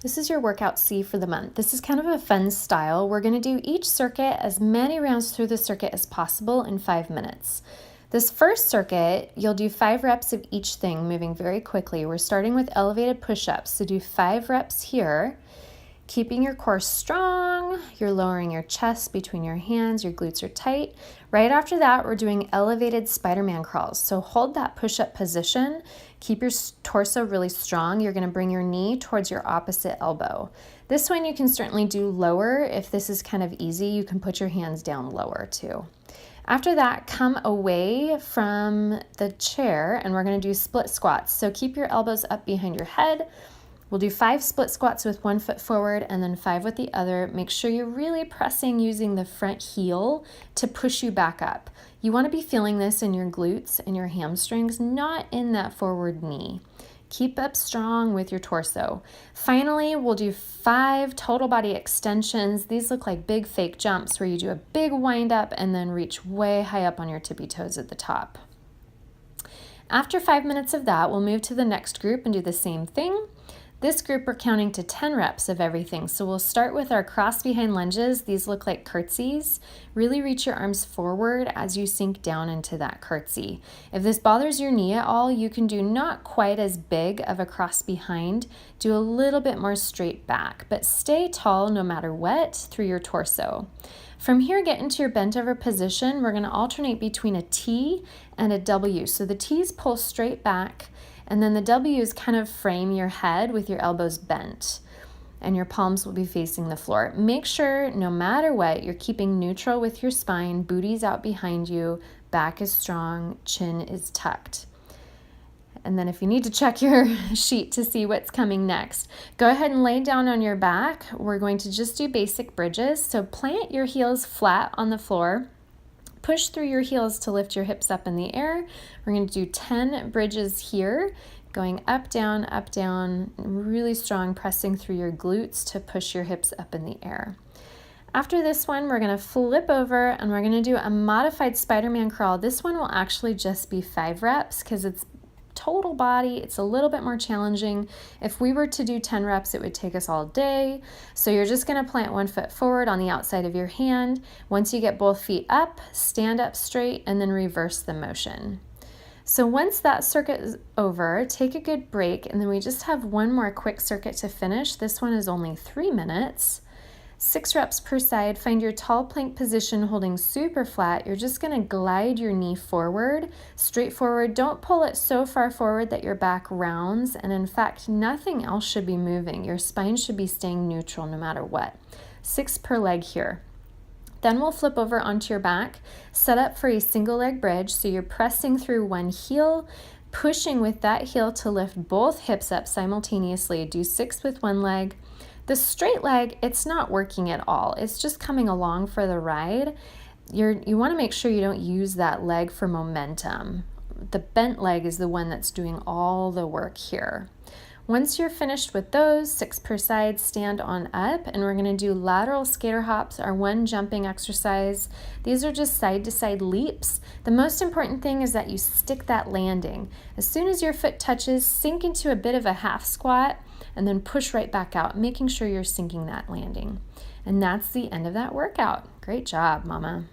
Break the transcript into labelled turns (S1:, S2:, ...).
S1: This is your workout C for the month. This is kind of a fun style. We're going to do each circuit, as many rounds through the circuit as possible in 5 minutes. This first circuit, you'll do 5 reps of each thing, moving very quickly. We're starting with elevated push-ups, so do 5 reps here. Keeping your core strong, you're lowering your chest between your hands, your glutes are tight. Right after that, we're doing elevated Spider-Man crawls. So hold that push-up position, keep your torso really strong. You're gonna bring your knee towards your opposite elbow. This one you can certainly do lower. If this is kind of easy, you can put your hands down lower too. After that, come away from the chair and we're gonna do split squats. So keep your elbows up behind your head. We'll do 5 split squats with 1 foot forward and then 5 with the other. Make sure you're really pressing using the front heel to push you back up. You want to be feeling this in your glutes and your hamstrings, not in that forward knee. Keep up strong with your torso. Finally, we'll do 5 total body extensions. These look like big fake jumps where you do a big wind up and then reach way high up on your tippy toes at the top. After 5 minutes of that, we'll move to the next group and do the same thing. This group, we're counting to 10 reps of everything. So we'll start with our cross behind lunges. These look like curtsies. Really reach your arms forward as you sink down into that curtsy. If this bothers your knee at all, you can do not quite as big of a cross behind. Do a little bit more straight back, but stay tall no matter what through your torso. From here, get into your bent over position. We're going to alternate between a T and a W. So the T's pull straight back, and then the W's kind of frame your head with your elbows bent, and your palms will be facing the floor. Make sure, no matter what, you're keeping neutral with your spine, booty's out behind you, back is strong, chin is tucked. And then if you need to check your sheet to see what's coming next, go ahead and lay down on your back. We're going to just do basic bridges. So plant your heels flat on the floor. Push through your heels to lift your hips up in the air. We're going to do 10 bridges here, going up, down, really strong, pressing through your glutes to push your hips up in the air. After this one, we're going to flip over and we're going to do a modified Spider-Man crawl. This one will actually just be 5 reps because it's total body. It's a little bit more challenging. If we were to do 10 reps, it would take us all day. So you're just going to plant 1 foot forward on the outside of your hand. Once you get both feet up, stand up straight, and then reverse the motion. So once that circuit is over, take a good break, and then we just have one more quick circuit to finish. This one is only 3 minutes. 6 reps per side. Find your tall plank position holding super flat. You're just going to glide your knee forward, straight forward. Don't pull it so far forward that your back rounds. And in fact, nothing else should be moving. Your spine should be staying neutral no matter what. 6 per leg here. Then we'll flip over onto your back, set up for a single leg bridge. So you're pressing through one heel, pushing with that heel to lift both hips up simultaneously. Do 6 with one leg. The straight leg, it's not working at all. It's just coming along for the ride. You want to make sure you don't use that leg for momentum. The bent leg is the one that's doing all the work here. Once you're finished with those, 6 per side, stand on up, and we're going to do lateral skater hops, our one jumping exercise. These are just side-to-side leaps. The most important thing is that you stick that landing. As soon as your foot touches, sink into a bit of a half squat, and then push right back out, making sure you're sinking that landing. And that's the end of that workout. Great job, mama.